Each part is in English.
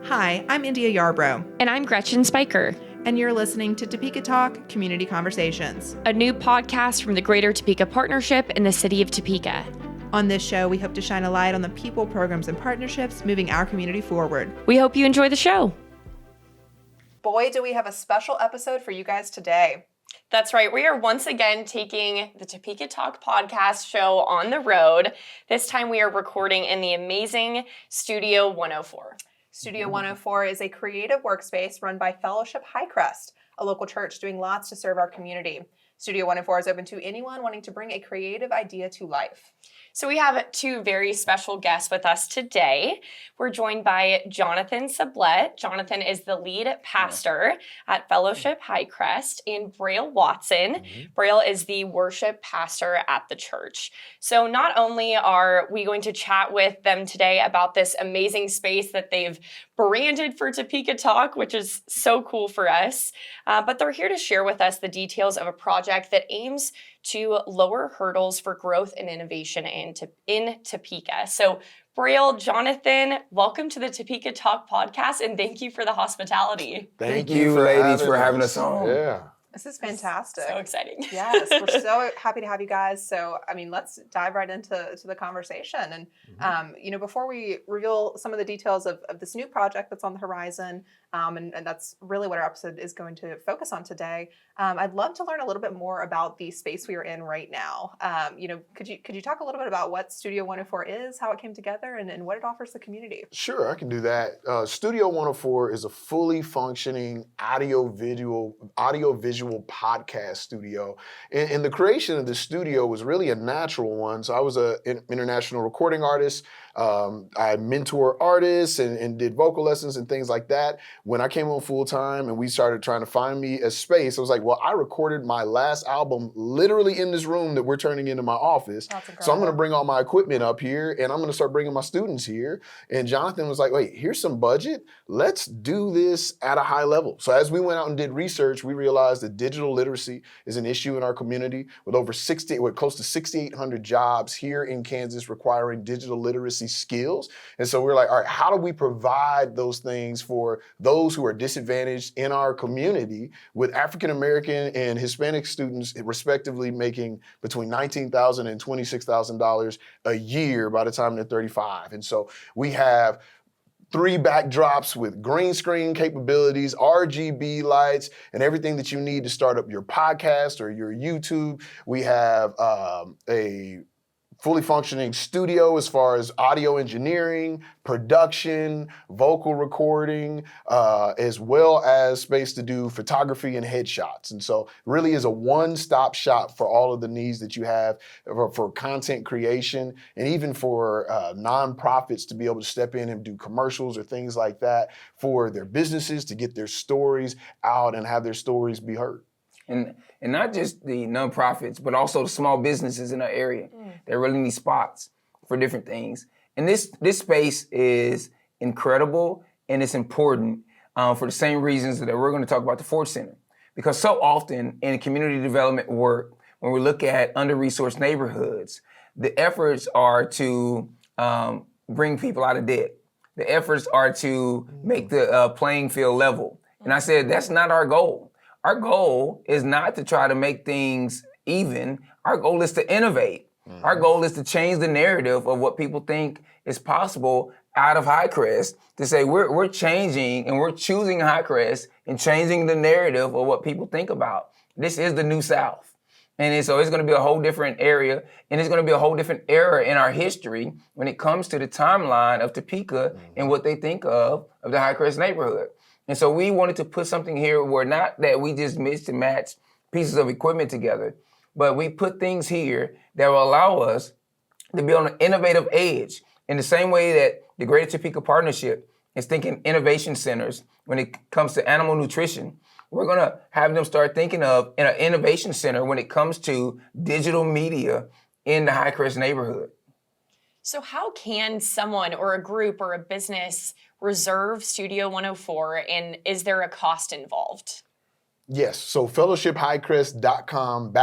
Hi, I'm India Yarbrough. And I'm Gretchen Spiker. And you're listening to Topeka Talk Community Conversations, a new podcast from the Greater Topeka Partnership in the city of Topeka. On this show, we hope to shine a light on the people, programs, and partnerships moving our community forward. We hope you enjoy the show. Boy, do we have a special episode for you guys today. That's right. We are once again taking the Topeka Talk podcast show on the road. This time we are recording in the amazing Studio 104. Studio 104 is a creative workspace run by Fellowship Hi-Crest, a local church doing lots to serve our community. Studio 104 is open to anyone wanting to bring a creative idea to life. So we have two very special guests with us today. We're joined by Jonathan Sublette. Jonathan is the lead pastor at Fellowship Hi-Crest, and Braille Watson. Braille is the worship pastor at the church. So not only are we going to chat with them today about this amazing space that they've branded for Topeka Talk, which is so cool for us, but they're here to share with us the details of a project that aims to lower hurdles for growth and innovation in Topeka. So Braille, Jonathan, welcome to the Topeka Talk podcast, and thank you for the hospitality. Thank you, ladies, for having us on. Yeah. This is fantastic. So exciting. Yes, we're so happy to have you guys. So, let's dive right into the conversation. And, before we reveal some of the details of this new project that's on the horizon, and that's really what our episode is going to focus on today, I'd love to learn a little bit more about the space we are in right now. Could you talk a little bit about what Studio 104 is, how it came together, and what it offers the community? Sure, I can do that. Studio 104 is a fully functioning audio-visual podcast studio. And the creation of the studio was really a natural one. So I was an international recording artist. I mentor artists and did vocal lessons and things like that. When I came on full time and we started trying to find me a space, I was like, well, I recorded my last album literally in this room that we're turning into my office. So I'm going to bring all my equipment up here and I'm going to start bringing my students here. And Jonathan was like, wait, here's some budget. Let's do this at a high level. So as we went out and did research, we realized that digital literacy is an issue in our community with close to 6,800 jobs here in Kansas requiring digital literacy skills. And so we're like, all right, how do we provide those things for those who are disadvantaged in our community, with African American and Hispanic students respectively making between $19,000 and $26,000 a year by the time they're 35. And so we have 3 backdrops with green screen capabilities, RGB lights, and everything that you need to start up your podcast or your YouTube. We have a fully functioning studio as far as audio engineering, production, vocal recording, as well as space to do photography and headshots. And so really is a one-stop shop for all of the needs that you have for content creation, and even for nonprofits to be able to step in and do commercials or things like that for their businesses to get their stories out and have their stories be heard. And not just the nonprofits, but also the small businesses in our area that really need spots for different things. And this space is incredible and it's important for the same reasons that we're going to talk about the Ford Center. Because so often in community development work, when we look at under-resourced neighborhoods, the efforts are to bring people out of debt. The efforts are to make the playing field level. And I said, that's not our goal. Our goal is not to try to make things even. Our goal is to innovate. Our goal is to change the narrative of what people think is possible out of Hi-Crest, to say we're changing and we're choosing Hi-Crest and changing the narrative of what people think about. This is the New South. And so it's going to be a whole different area, and it's going to be a whole different era in our history when it comes to the timeline of Topeka and what they think of the Hi-Crest neighborhood. And so we wanted to put something here where not that we just mix and match pieces of equipment together, but we put things here that will allow us to be on an innovative edge in the same way that the Greater Topeka Partnership is thinking innovation centers when it comes to animal nutrition. We're going to have them start thinking of an innovation center when it comes to digital media in the Hi-Crest neighborhood. So how can someone or a group or a business reserve Studio 104, and is there a cost involved? Yes, so fellowshiphighcrest.com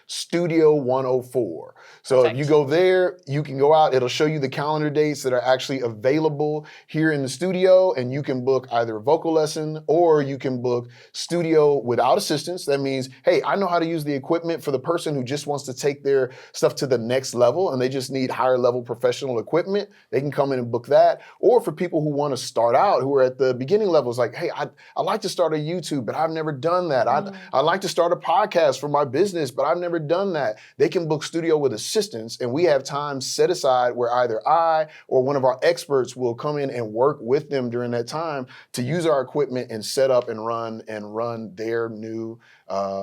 Studio 104. So if you go there, you can go out, it'll show you the calendar dates that are actually available here in the studio, and you can book either a vocal lesson or you can book studio without assistance. That means, hey, I know how to use the equipment for the person who just wants to take their stuff to the next level and they just need higher level professional equipment. They can come in and book that. Or for people who want to start out, who are at the beginning levels, like, hey, I'd like to start a YouTube, but I've never done that. I'd like to start a podcast for my business, but I've never done that. They can book studio with assistance, and we have time set aside where either I or one of our experts will come in and work with them during that time to use our equipment and set up and run their new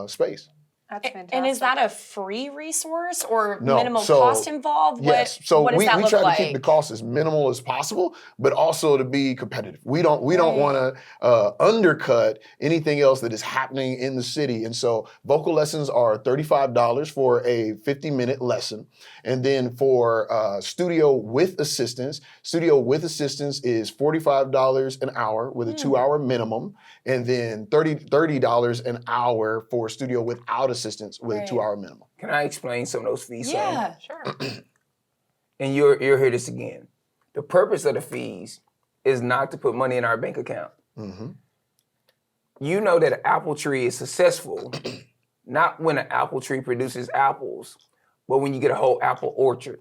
space. That's fantastic. And is that a free resource or No, minimal so- cost involved? Yes, so what does we that look try like? to keep the cost as minimal as possible, but also to be competitive. We don't want to undercut anything else that is happening in the city. And so vocal lessons are $35 for a 50-minute lesson, and then for studio with assistance is $45 an hour with a 2-hour minimum, and then $30 an hour for studio without assistance with a 2-hour minimum. Can I explain some of those fees? Yeah. Sure. And you'll hear this again. The purpose of the fees is not to put money in our bank account. Mm-hmm. You know that an apple tree is successful, not when an apple tree produces apples, but when you get a whole apple orchard.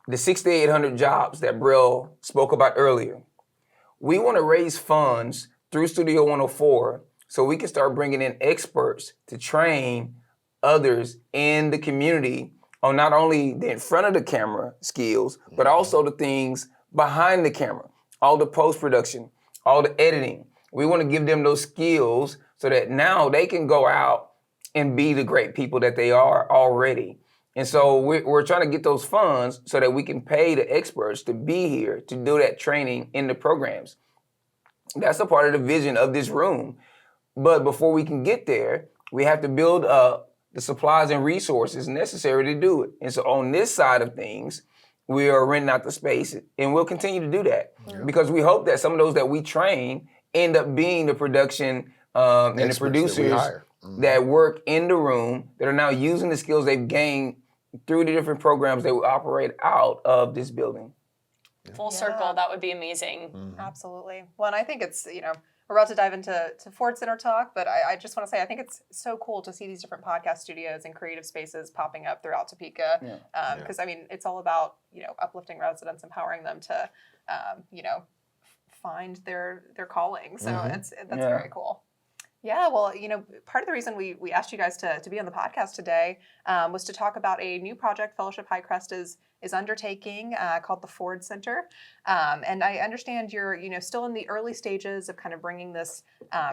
The 6,800 jobs that Brill spoke about earlier. We want to raise funds through Studio 104 so we can start bringing in experts to train others in the community on not only the in front of the camera skills, but also the things behind the camera, all the post-production, all the editing. We want to give them those skills so that now they can go out and be the great people that they are already. And so we're trying to get those funds so that we can pay the experts to be here to do that training in the programs. That's a part of the vision of this room. But before we can get there, we have to build up the supplies and resources necessary to do it. And so on this side of things, we are renting out the space, and we'll continue to do that because we hope that some of those that we train end up being the production and the producers that work in the room that are now using the skills they've gained through the different programs that we operate out of this building. Full circle, that would be amazing. Absolutely. Well, and I think it's, we're about to dive into Ford Center talk, but I just want to say I think it's so cool to see these different podcast studios and creative spaces popping up throughout Topeka. Because, it's all about, uplifting residents, empowering them to, find their calling. So that's very cool. Yeah, well, part of the reason we asked you guys to be on the podcast today was to talk about a new project Fellowship Hi-Crest is undertaking called the Ford Center. And I understand you're, still in the early stages of kind of bringing this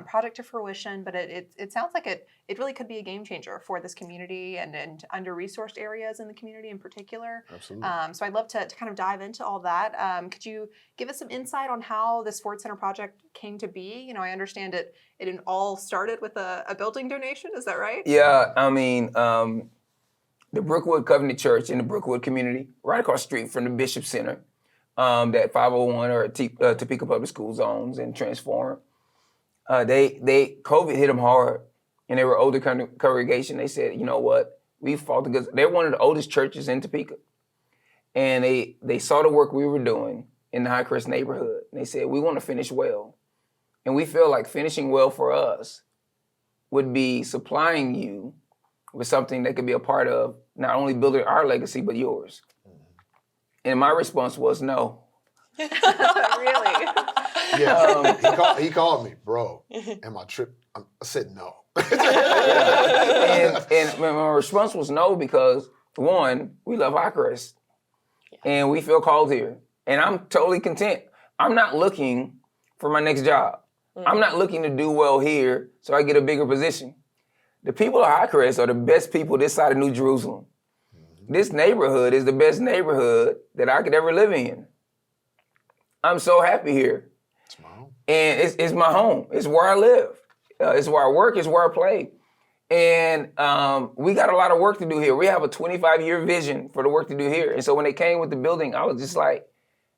project to fruition, but it sounds like it really could be a game changer for this community and under-resourced areas in the community in particular. Absolutely. So I'd love to kind of dive into all that. Could you give us some insight on how this Ford Center project came to be? I understand it all started with a building donation. Is that right? Yeah, the Brookwood Covenant Church in the Brookwood community, right across the street from the Bishop Center, that 501 or Topeka Public Schools owns and transformed. COVID hit them hard, and they were older congregation. They said, you know what, we fought because they're one of the oldest churches in Topeka, and they saw the work we were doing in the Hi-Crest neighborhood, and they said, we want to finish well, and we feel like finishing well for us would be supplying you with something that could be a part of not only building our legacy, but yours. And my response was no. Really? Yeah, he called me, bro, and my trip, I said no. and my response was no because, one, we love Hi-Crest, and we feel called here. And I'm totally content. I'm not looking for my next job. I'm not looking to do well here so I get a bigger position. The people of Hi-Crest are the best people this side of New Jerusalem. This neighborhood is the best neighborhood that I could ever live in. I'm so happy here. It's my home. And it's my home. It's where I live. It's where I work. It's where I play. And we got a lot of work to do here. We have a 25-year vision for the work to do here. And so when they came with the building, I was just like,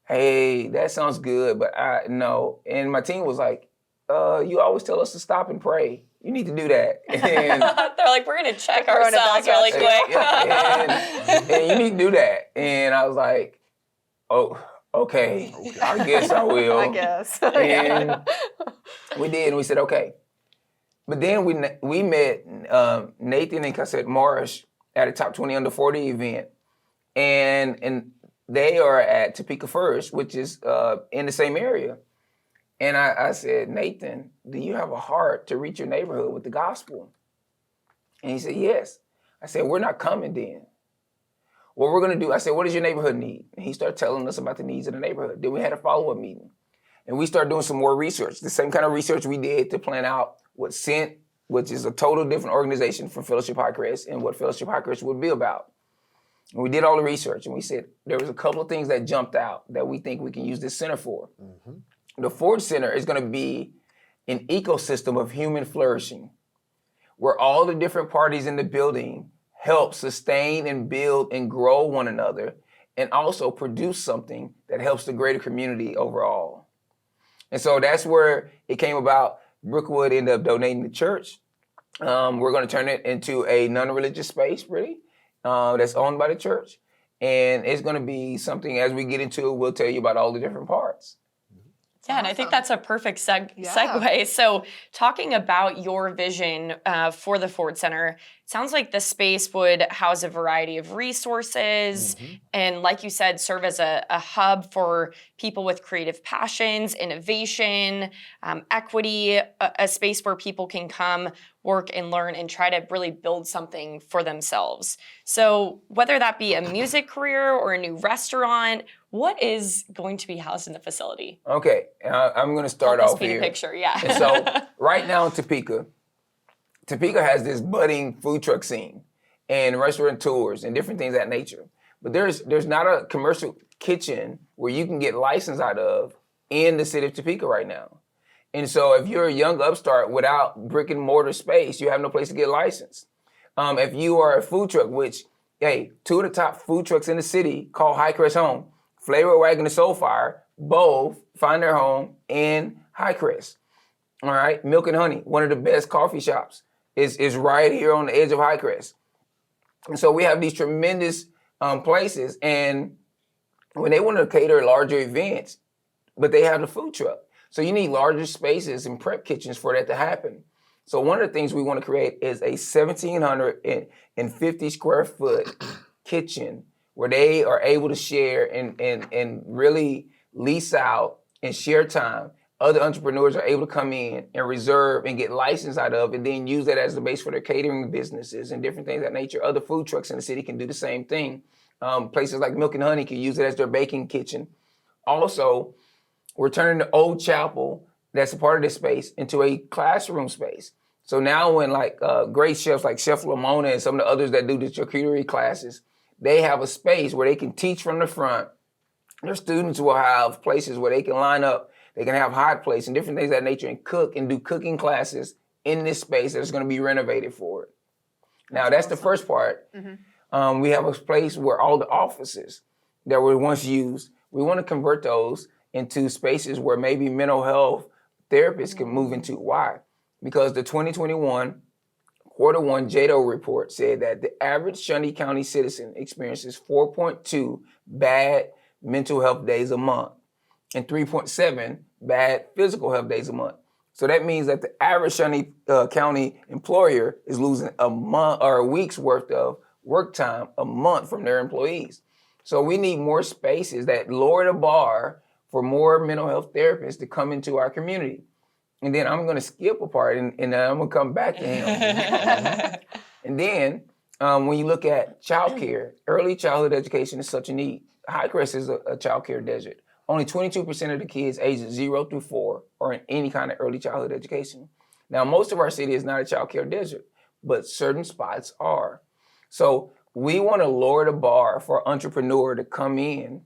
hey, that sounds good, but no. And my team was like, you always tell us to stop and pray. you need to do that. And They're like, we're gonna check Throwing it ourselves back really at you. quick. and you need to do that. And I was like, oh, okay. I guess I will. I guess. And we did, and we said, okay. But then we met Nathan and Cassette Morris at a Top 20 Under 40 event. And they are at Topeka First, which is in the same area. And I said, Nathan, do you have a heart to reach your neighborhood with the gospel? And he said, yes. I said, we're not coming then. What we're going to do, I said, what does your neighborhood need? And he started telling us about the needs of the neighborhood. Then we had a follow-up meeting. And we started doing some more research, the same kind of research we did to plan out what SENT, which is a total different organization from Fellowship Hi-Crest, and what Fellowship Hi-Crest would be about. And we did all the research, and we said there was a couple of things that jumped out that we think we can use this center for. Mm-hmm. The Ford Center is going to be an ecosystem of human flourishing, where all the different parties in the building help sustain and build and grow one another, and also produce something that helps the greater community overall. And so that's where it came about. Brookwood ended up donating the church. We're going to turn it into a non-religious space, really, that's owned by the church. And it's going to be something, as we get into it, we'll tell you about all the different parts. Yeah, and I think that's a perfect segue. So talking about your vision for the Ford Center, it sounds like the space would house a variety of resources and, like you said, serve as a hub for people with creative passions, innovation, equity, a space where people can come, work, and learn and try to really build something for themselves. So whether that be a music career or a new restaurant, what is going to be housed in the facility? Okay, I'm going to start Help us off paint here. a picture, yeah. And so right now in Topeka has this budding food truck scene and restaurateurs and different things of that nature. But there's not a commercial kitchen where you can get licensed out of in the city of Topeka right now. And so if you're a young upstart without brick and mortar space, you have no place to get licensed. If you are a food truck, which, hey, two of the top food trucks in the city call Hi-Crest home, Flavor Wagon and Soulfire, both find their home in Hi-Crest. All right, Milk and Honey, one of the best coffee shops, is right here on the edge of Hi-Crest. And so we have these tremendous places, and when they want to cater larger events, but they have the food truck. So you need larger spaces and prep kitchens for that to happen. So one of the things we want to create is a 1,750 square foot kitchen where they are able to share and really lease out and share time. Other entrepreneurs are able to come in and reserve and get licensed out of, and then use that as the base for their catering businesses and different things of that nature. Other food trucks in the city can do the same thing. Places like Milk and Honey can use it as their baking kitchen. Also, we're turning the old chapel that's a part of this space into a classroom space. So now when great chefs like Chef Lamona and some of the others that do the charcuterie classes, they have a space where they can teach from the front. Their students will have places where they can line up. They can have hot plates and different things of that nature and cook and do cooking classes in this space that's going to be renovated for it. Now, that's the first part. Mm-hmm. We have a place where all the offices that were once used, we want to convert those into spaces where maybe mental health therapists can move into. Why? Because the 2021 Q1 JADO report said that the average Shawnee County citizen experiences 4.2 bad mental health days a month and 3.7 bad physical health days a month. So that means that the average Shawnee County employer is losing a month or a week's worth of work time a month from their employees. So we need more spaces that lower the bar for more mental health therapists to come into our community. And then I'm going to skip a part and I'm going to come back to him. And then when you look at childcare, early childhood education is such a need. Hi-Crest is a childcare desert. Only 22% of the kids ages 0 through 4 are in any kind of early childhood education. Now, most of our city is not a childcare desert, but certain spots are. So we want to lower the bar for an entrepreneur to come in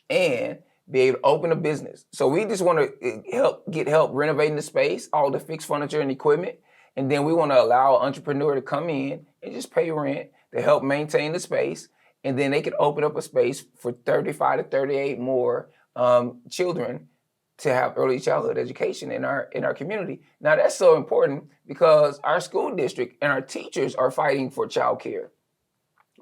and be able to open a business. So we just want to get help renovating the space, all the fixed furniture and equipment. And then we want to allow an entrepreneur to come in and just pay rent to help maintain the space. And then they could open up a space for 35 to 38 more children to have early childhood education in our community. Now that's so important because our school district and our teachers are fighting for childcare.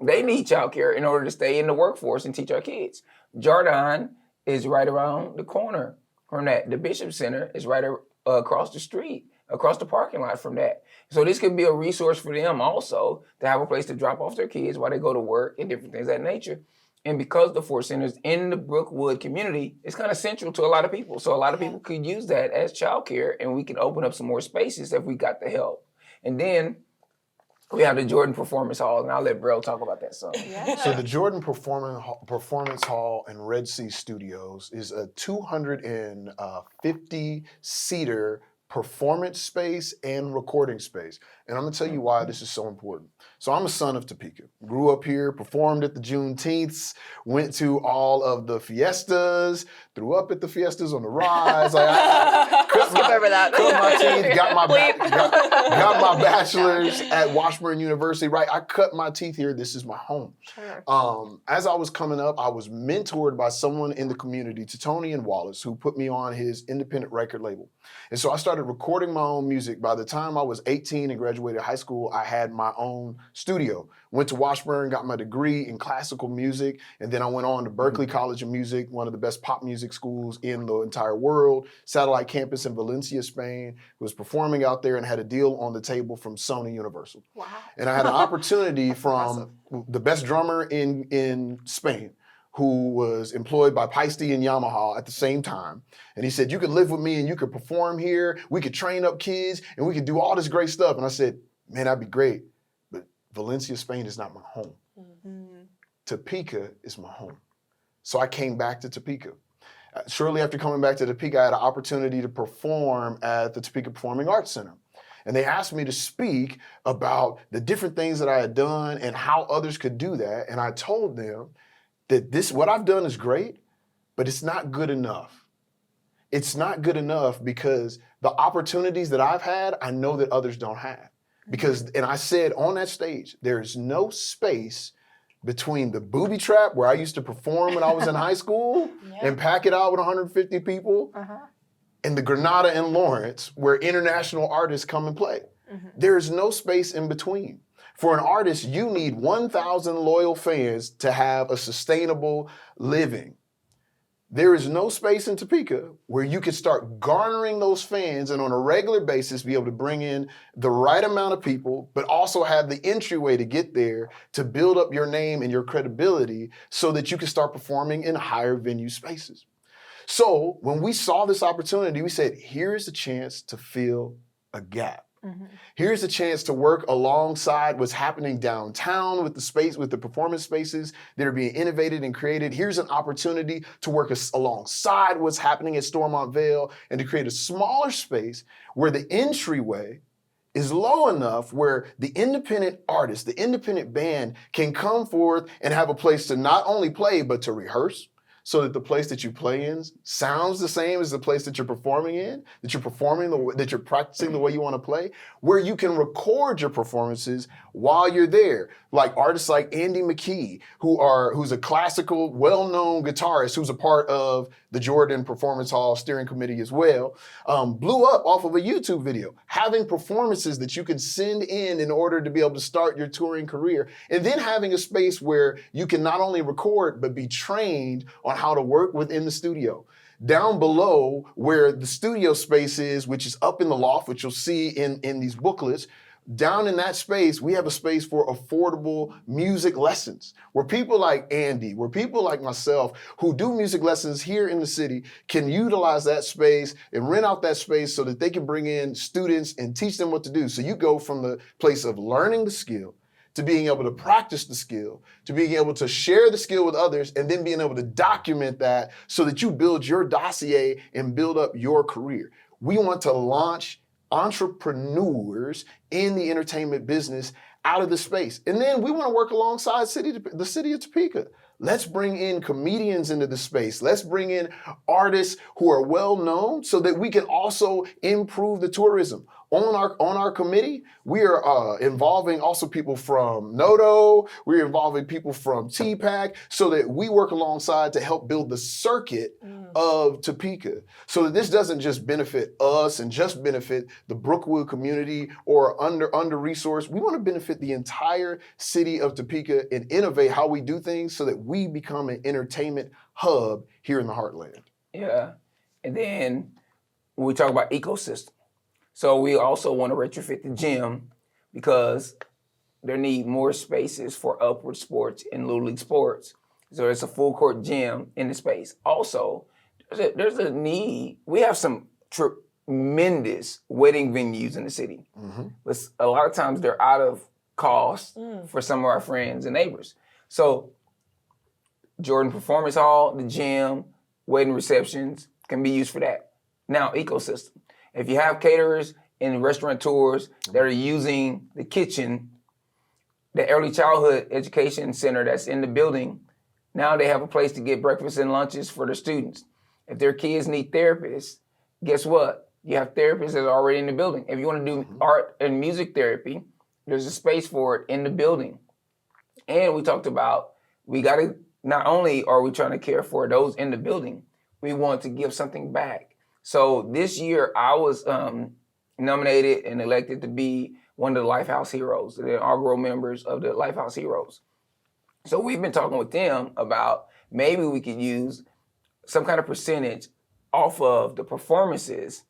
They need childcare in order to stay in the workforce and teach our kids. Jardine is right around the corner from that. The Bishop Center is right across the street, across the parking lot from that. So this could be a resource for them also to have a place to drop off their kids while they go to work and different things of that nature. And because the Ford Center is in the Brookwood community, it's kind of central to a lot of people. So a lot of people could use that as childcare, and we can open up some more spaces if we got the help. And then we have the Jordan Performance Hall, and I'll let Brill talk about that some. Yeah. So the Jordan Performance Hall and Red Sea Studios is a 250-seater performance space and recording space. And I'm gonna tell you why this is so important. So I'm a son of Topeka. Grew up here, performed at the Juneteenths, went to all of the fiestas, threw up at the fiestas on the rise. Skip over that. Cut my teeth, got my bachelor's at Washburn University, right? I cut my teeth here. This is my home. Sure. As I was coming up, I was mentored by someone in the community, Tony and Wallace, who put me on his independent record label. And so I started recording my own music. By the time I was 18 and graduated high school, I had my own studio. Went to Washburn, got my degree in classical music, and then I went on to Berklee College of Music, one of the best pop music schools in the entire world, satellite campus in Valencia, Spain, was performing out there and had a deal on the table from Sony Universal. Wow. And I had an opportunity from the best drummer in Spain, who was employed by Paiste and Yamaha at the same time. And he said, you could live with me and you could perform here, we could train up kids, and we could do all this great stuff. And I said, man, that'd be great, but Valencia, Spain is not my home. Mm-hmm. Topeka is my home. So I came back to Topeka. Shortly after coming back to Topeka, I had an opportunity to perform at the Topeka Performing Arts Center. And they asked me to speak about the different things that I had done and how others could do that. And I told them that what I've done is great, but it's not good enough. It's not good enough because the opportunities that I've had, I know that others don't have. And I said on that stage, there's no space between the booby trap where I used to perform when I was in high school and pack it out with 150 people, and the Granada in Lawrence where international artists come and play. There's no space in between. For an artist, you need 1,000 loyal fans to have a sustainable living. There is no space in Topeka where you can start garnering those fans and on a regular basis be able to bring in the right amount of people, but also have the entryway to get there to build up your name and your credibility so that you can start performing in higher venue spaces. So when we saw this opportunity, we said, here's a chance to fill a gap. Here's a chance to work alongside what's happening downtown with the performance spaces that are being innovated and created. Here's an opportunity to work alongside what's happening at Stormont Vale and to create a smaller space where the entryway is low enough where the independent artist, the independent band can come forth and have a place to not only play, but to rehearse, so that the place that you play in sounds the same as the place that you're performing in, that you're practicing the way you want to play, where you can record your performances while you're there. Like artists like Andy McKee, who's a classical, well-known guitarist who's a part of the Jordan Performance Hall steering committee as well, blew up off of a YouTube video, having performances that you can send in order to be able to start your touring career, and then having a space where you can not only record, but be trained on how to work within the studio. Down below where the studio space is, which is up in the loft, which you'll see in these booklets, down in that space, we have a space for affordable music lessons, where people like Andy, where people like myself who do music lessons here in the city can utilize that space and rent out that space so that they can bring in students and teach them what to do. So you go from the place of learning the skill to being able to practice the skill, to being able to share the skill with others, and then being able to document that so that you build your dossier and build up your career. We want to launch entrepreneurs in the entertainment business out of the space. And then we want to work alongside the city of Topeka. Let's bring in comedians into the space. Let's bring in artists who are well known so that we can also improve the tourism. On our committee, we are involving also people from NODO. We're involving people from TPAC so that we work alongside to help build the circuit of Topeka, so that this doesn't just benefit us and just benefit the Brookwood community or under-resourced. We want to benefit the entire city of Topeka and innovate how we do things so that we become an entertainment hub here in the heartland. Yeah. And then when we talk about ecosystem, so we also want to retrofit the gym because there need more spaces for upward sports and Little League sports. So it's a full court gym in the space. Also, there's a need. We have some tremendous wedding venues in the city. But a lot of times they're out of cost for some of our friends and neighbors. So Jordan Performance Hall, the gym, wedding receptions can be used for that. Now, ecosystem. If you have caterers and restaurateurs that are using the kitchen, the early childhood education center that's in the building, now they have a place to get breakfast and lunches for their students. If their kids need therapists, guess what? You have therapists that are already in the building. If you want to do art and music therapy, there's a space for it in the building. And we talked about, we got to, not only are we trying to care for those in the building, we want to give something back. So this year I was nominated and elected to be one of the Lifehouse Heroes, the inaugural members of the Lifehouse Heroes. So we've been talking with them about maybe we could use some kind of percentage off of the performances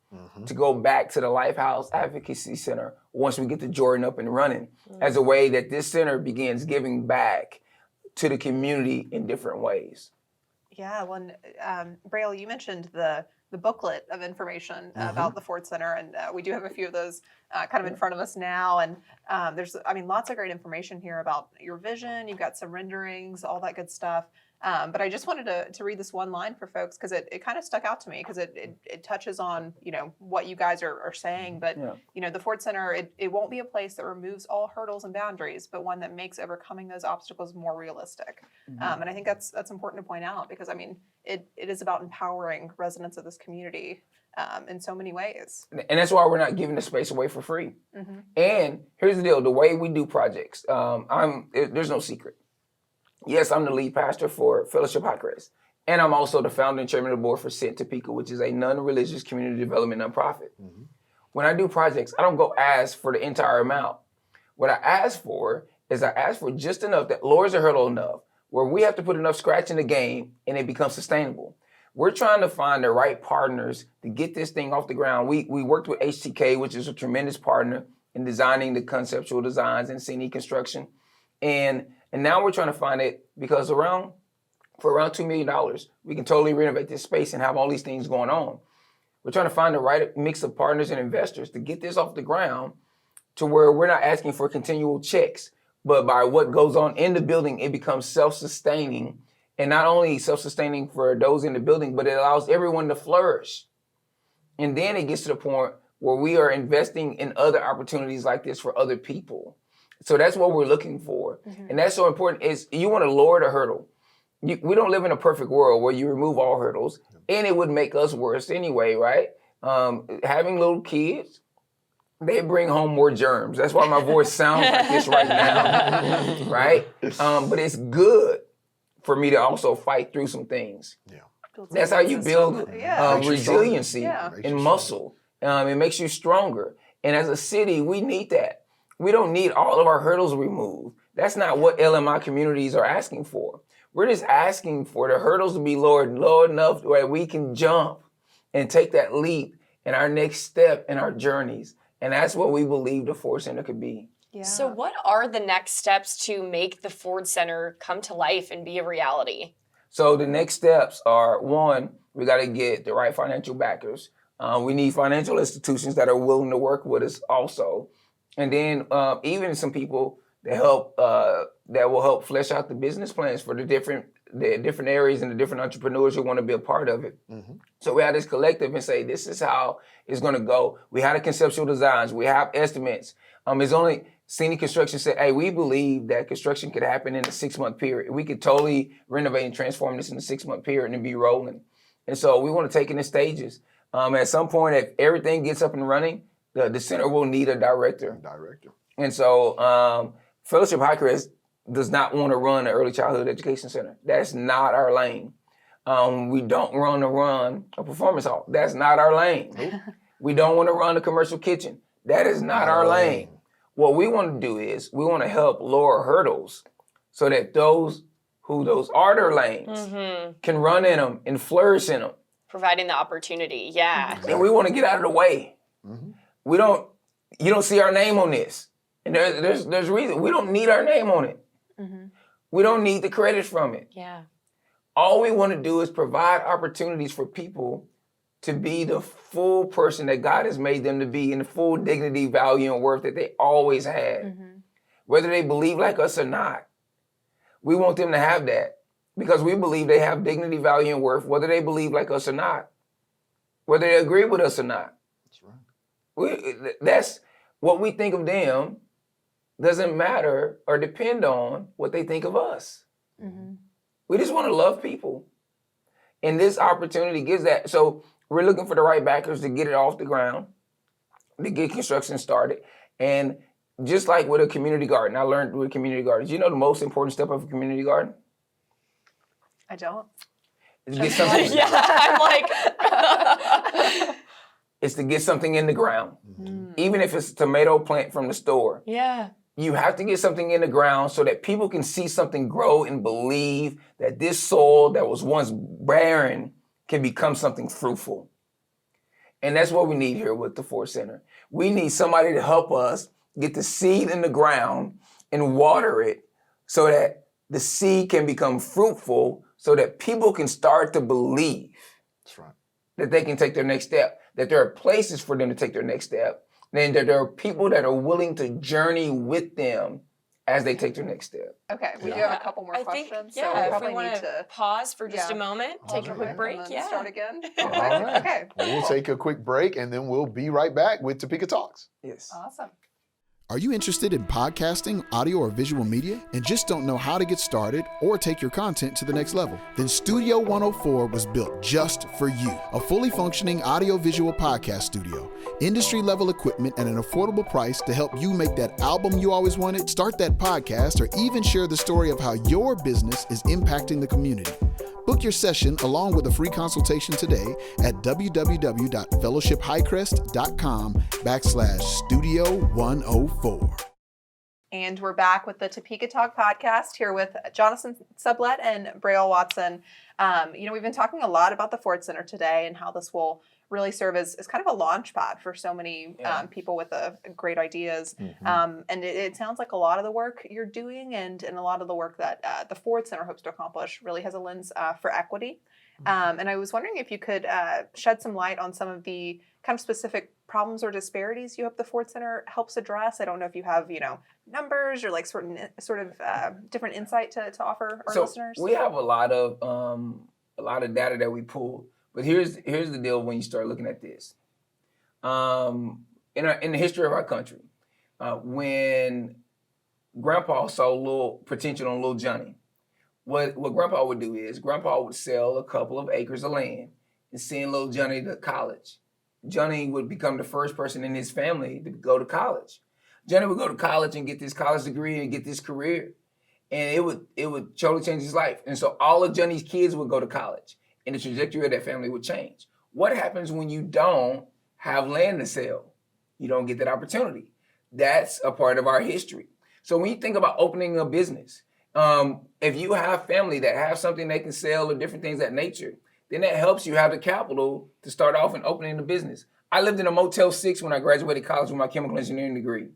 to go back to the Lifehouse Advocacy Center once we get the Jordan up and running, as a way that this center begins giving back to the community in different ways. Yeah, well, Braille, you mentioned the booklet of information about the Ford Center, and we do have a few of those kind of in front of us now. And there's, lots of great information here about your vision. You've got some renderings, all that good stuff. But I just wanted to read this one line for folks because it kind of stuck out to me because it touches on, what you guys are saying. But, the Ford Center, it won't be a place that removes all hurdles and boundaries, but one that makes overcoming those obstacles more realistic. And I think that's important to point out because, it is about empowering residents of this community in so many ways. And that's why we're not giving the space away for free. And here's the deal, the way we do projects, there's no secret. Yes, I'm the lead pastor for Fellowship Hi-Crest. And I'm also the founder and chairman of the board for Sent Topeka, which is a non-religious community development nonprofit. When I do projects, I don't go ask for the entire amount. What I ask for is just enough that lowers the hurdle enough where we have to put enough scratch in the game and it becomes sustainable. We're trying to find the right partners to get this thing off the ground. We worked with HTK, which is a tremendous partner in designing the conceptual designs and scenic construction. And now we're trying to find it because for around $2 million, we can totally renovate this space and have all these things going on. We're trying to find the right mix of partners and investors to get this off the ground to where we're not asking for continual checks, but by what goes on in the building, it becomes self-sustaining. And not only self-sustaining for those in the building, but it allows everyone to flourish. And then it gets to the point where we are investing in other opportunities like this for other people. So that's what we're looking for. And that's so important is you want to lower the hurdle. We don't live in a perfect world where you remove all hurdles and it would make us worse anyway, right? Having little kids, they bring home more germs. That's why my voice sounds like this right now, right? But it's good for me to also fight through some things. That's how you build resiliency and muscle. It makes you stronger. And as a city, we need that. We don't need all of our hurdles removed. That's not what LMI communities are asking for. We're just asking for the hurdles to be low enough where we can jump and take that leap in our next step in our journeys. And that's what we believe the Ford Center could be. Yeah. So what are the next steps to make the Ford Center come to life and be a reality? So the next steps are, one, we got to get the right financial backers. We need financial institutions that are willing to work with us also. And then even some people that will help flesh out the business plans for the different areas and the different entrepreneurs who want to be a part of it. So we have this collective and say, this is how it's going to go. We had a conceptual designs. We have estimates. It's only Scenic Construction said, hey, we believe that construction could happen in a 6-month period. We could totally renovate and transform this in a 6-month period and be rolling. And so we want to take it in stages. At some point, if everything gets up and running, the center will need a director. And so Fellowship Hi-Crest does not want to run an early childhood education center. That's not our lane. We don't run a performance hall. That's not our lane. Nope. We don't want to run a commercial kitchen. That is not our lane. What we want to do is we want to help lower hurdles so that those are their lanes can run in them and flourish in them. Providing the opportunity, yeah. And we want to get out of the way. You don't see our name on this. And there's reason. We don't need our name on it. We don't need the credit from it. Yeah. All we want to do is provide opportunities for people to be the full person that God has made them to be, in the full dignity, value, and worth that they always had. Whether they believe like us or not. We want them to have that because we believe they have dignity, value, and worth, whether they believe like us or not. Whether they agree with us or not. That's right. That's what we think of them doesn't matter or depend on what they think of us. We just want to love people. And this opportunity gives that. So we're looking for the right backers to get it off the ground, to get construction started. And just like with a community garden, I learned with community gardens, you know the most important step of a community garden? I don't. Is to get something. Yeah, I'm like. It's to get something in the ground. Even if it's a tomato plant from the store. Yeah. You have to get something in the ground so that people can see something grow and believe that this soil that was once barren can become something fruitful. And that's what we need here with the Ford Center. We need somebody to help us get the seed in the ground and water it so that the seed can become fruitful so that people can start to believe that they can take their next step, that there are places for them to take their next step, and that there are people that are willing to journey with them as they take their next step. Okay, we do have a couple more I think, questions, yeah, so we if probably we want need to pause for just a moment, take a quick break, and then start again. All right. Okay. We'll take a quick break and then we'll be right back with Topeka Talks. Yes. Awesome. Are you interested in podcasting, audio, or visual media and just don't know how to get started or take your content to the next level? Then Studio 104 was built just for you. A fully functioning audio-visual podcast studio, industry-level equipment, and an affordable price to help you make that album you always wanted, start that podcast, or even share the story of how your business is impacting the community. Book your session along with a free consultation today at www.fellowshiphighcrest.com/studio104. And we're back with the Topeka Talk podcast here with Jonathan Sublette and Braille Watson. We've been talking a lot about the Ford Center today and how this will really serve as kind of a launch pad for so many people with great ideas. And it sounds like a lot of the work you're doing and a lot of the work that the Ford Center hopes to accomplish really has a lens for equity. And I was wondering if you could shed some light on some of the kind of specific problems or disparities you hope the Ford Center helps address. I don't know if you have, numbers or like sort of different insight to offer our listeners. We have a lot of data that we pull. But here's the deal when you start looking at this. In the history of our country, when Grandpa saw a little potential on little Johnny, what Grandpa would do is Grandpa would sell a couple of acres of land and send little Johnny to college. Johnny would become the first person in his family to go to college. Johnny would go to college and get this college degree and get this career. And it would totally change his life. And so all of Johnny's kids would go to college. And the trajectory of that family would change. What happens when you don't have land to sell? You don't get that opportunity. That's a part of our history. So when you think about opening a business, if you have family that have something they can sell or different things of that nature, then that helps you have the capital to start off and opening the business. I lived in a Motel 6 when I graduated college with my chemical engineering degree.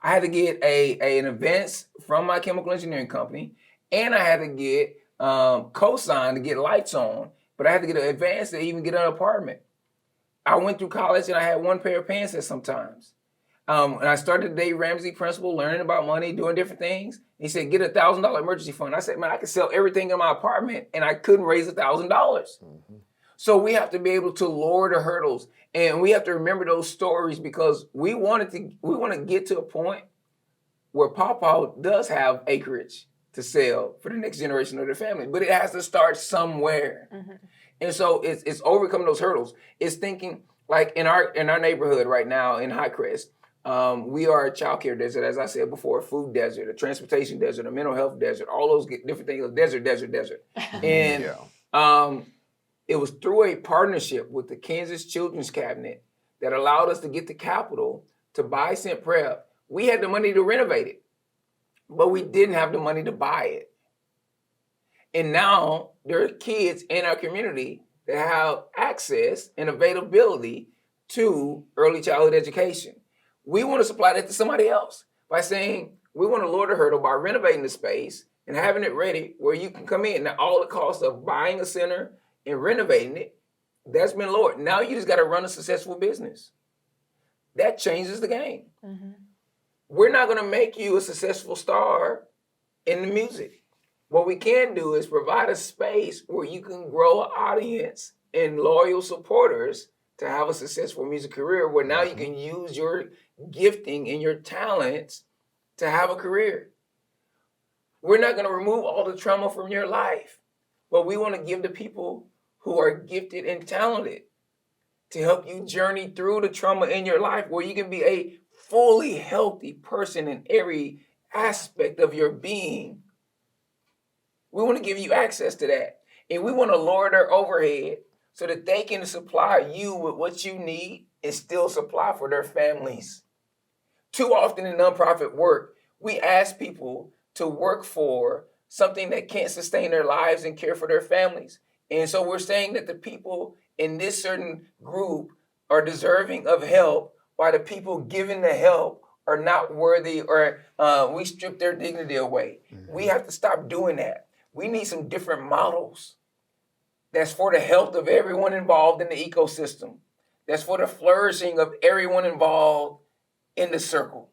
I had to get an advance from my chemical engineering company, and I had to get cosign to get lights on, but I had to get an advance to even get an apartment. I went through college and I had one pair of pants at sometimes. And I started the Dave Ramsey principle, learning about money, doing different things. He said, get $1,000 emergency fund. I said, man, I could sell everything in my apartment and I couldn't raise $1,000. So we have to be able to lower the hurdles, and we have to remember those stories because we want to get to a point where Papa does have acreage to sell for the next generation of their family, but it has to start somewhere. And so it's overcoming those hurdles. It's thinking, Like in our neighborhood right now in Hi-Crest, we are a child care desert, as I said before, a food desert, a transportation desert, a mental health desert, all those different things, desert. And it was through a partnership with the Kansas Children's Cabinet that allowed us to get the capital to buy Scent Prep. We had the money to renovate it, but we didn't have the money to buy it. And now there are kids in our community that have access and availability to early childhood education. We want to supply that to somebody else by saying we want to lower the hurdle by renovating the space and having it ready where you can come in. Now, all the cost of buying a center and renovating it, that's been lowered. Now you just got to run a successful business. That changes the game. Mm-hmm. We're not going to make you a successful star in the music. What we can do is provide a space where you can grow an audience and loyal supporters to have a successful music career, where now you can use your gifting and your talents to have a career. We're not going to remove all the trauma from your life, but we want to give the people who are gifted and talented to help you journey through the trauma in your life where you can be a fully healthy person in every aspect of your being. We want to give you access to that. And we want to lower their overhead so that they can supply you with what you need and still supply for their families. Too often in nonprofit work, we ask people to work for something that can't sustain their lives and care for their families. And so we're saying that the people in this certain group are deserving of help, while the people giving the help are not worthy, or we strip their dignity away. Mm-hmm. We have to stop doing that. We need some different models that's for the health of everyone involved in the ecosystem. That's for the flourishing of everyone involved in the circle.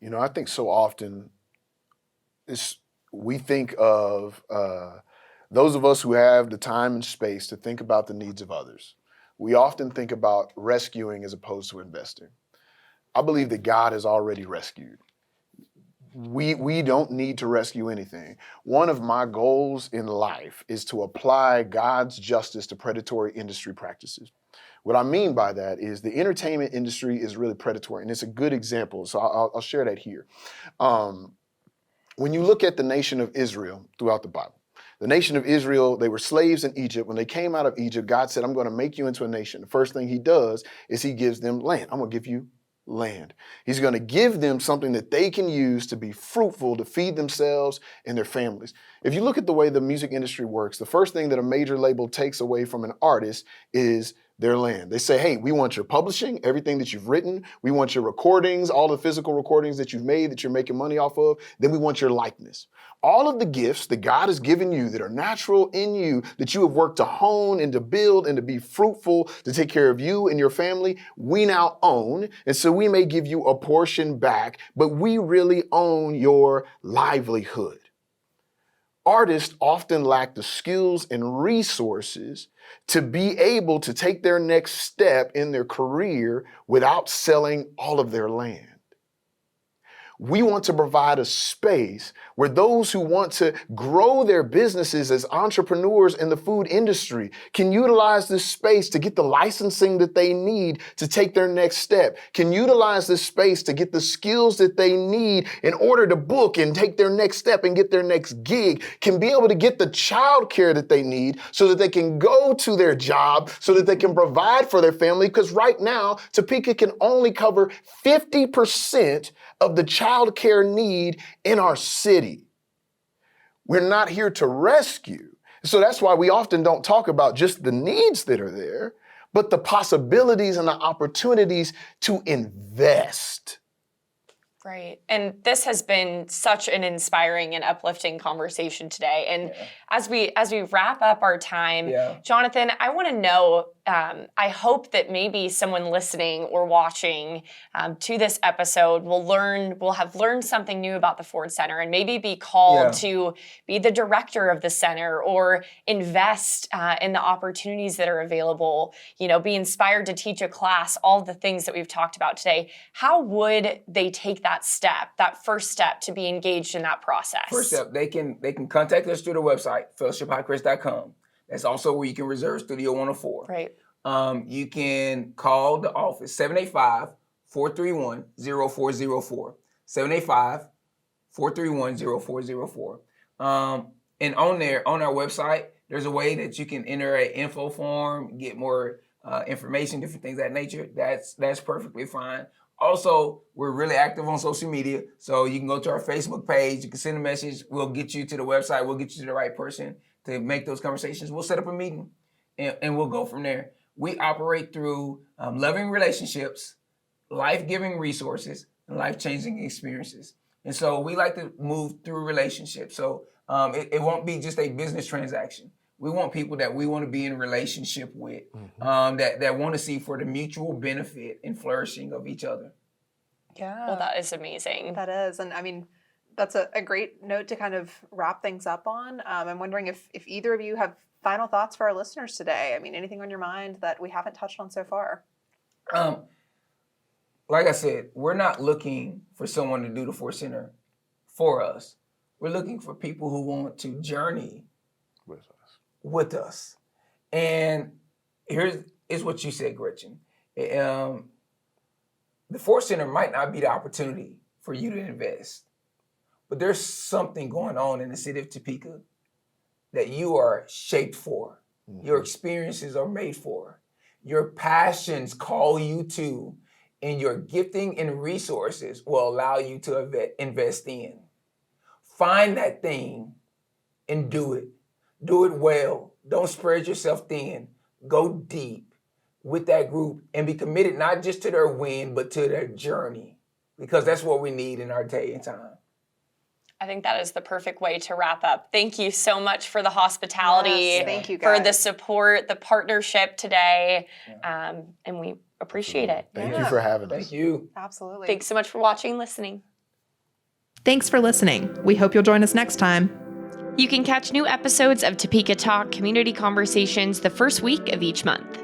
You know, I think so often we think of those of us who have the time and space to think about the needs of others. We often think about rescuing as opposed to investing. I believe that God has already rescued. We don't need to rescue anything. One of my goals in life is to apply God's justice to predatory industry practices. What I mean by that is the entertainment industry is really predatory, and it's a good example, so I'll share that here. When you look at the nation of Israel throughout the Bible, the nation of Israel, they were slaves in Egypt. When they came out of Egypt, God said, I'm going to make you into a nation. The first thing he does is he gives them land. I'm going to give you land. He's going to give them something that they can use to be fruitful, to feed themselves and their families. If you look at the way the music industry works, the first thing that a major label takes away from an artist is their land. They say, hey, we want your publishing, everything that you've written. We want your recordings, all the physical recordings that you've made that you're making money off of. Then we want your likeness. All of the gifts that God has given you that are natural in you, that you have worked to hone and to build and to be fruitful, to take care of you and your family, we now own. And so we may give you a portion back, but we really own your livelihood. Artists often lack the skills and resources to be able to take their next step in their career without selling all of their land. We want to provide a space where those who want to grow their businesses as entrepreneurs in the food industry can utilize this space to get the licensing that they need to take their next step, can utilize this space to get the skills that they need in order to book and take their next step and get their next gig, can be able to get the child care that they need so that they can go to their job, so that they can provide for their family. Because right now, Topeka can only cover 50% of the child care need in our city. We're not here to rescue. So that's why we often don't talk about just the needs that are there, but the possibilities and the opportunities to invest. Right. And this has been such an inspiring and uplifting conversation today. And as we wrap up our time, Jonathan, I want to know, I hope that maybe someone listening or watching to this episode will have learned something new about the Ford Center and maybe be called to be the director of the center or invest in the opportunities that are available, be inspired to teach a class, all the things that we've talked about today. How would they take that first step to be engaged in that process? First step, they can contact us through the website, fellowshiphighcrest.com. That's also where you can reserve Studio 104. Right. you can call the office, 785-431-0404. 785-431-0404. And on our website, there's a way that you can enter an info form, get more information, different things of that nature. That's perfectly fine. Also, we're really active on social media, so you can go to our Facebook page. You can send a message. We'll get you to the website. We'll get you to the right person to make those conversations. We'll set up a meeting, and we'll go from there. We operate through loving relationships, life-giving resources, and life-changing experiences. And so we like to move through relationships. So it won't be just a business transaction. We want people that we want to be in a relationship with, that want to see for the mutual benefit and flourishing of each other. Yeah. Well, that is amazing. That is. And I mean, that's a great note to kind of wrap things up on. I'm wondering if either of you have final thoughts for our listeners today. I mean, anything on your mind that we haven't touched on so far? Like I said, we're not looking for someone to do the Ford Center for us. We're looking for people who want to journey with us. And here's what you said, Gretchen. The Ford Center might not be the opportunity for you to invest, but there's something going on in the city of Topeka that you are shaped for. Your experiences are made for. Your passions call you to, and your gifting and resources will allow you to invest in. Find that thing and do it. Do it well. Don't spread yourself thin. Go deep with that group and be committed not just to their win, but to their journey, because that's what we need in our day and time. I think that is the perfect way to wrap up. Thank you so much for the hospitality, Yes, thank you guys. for the support, the partnership today, and we appreciate it. Thank you for having us. Thank you. Absolutely. Thanks so much for watching and listening. Thanks for listening. We hope you'll join us next time. You can catch new episodes of Topeka Talk Community Conversations the first week of each month.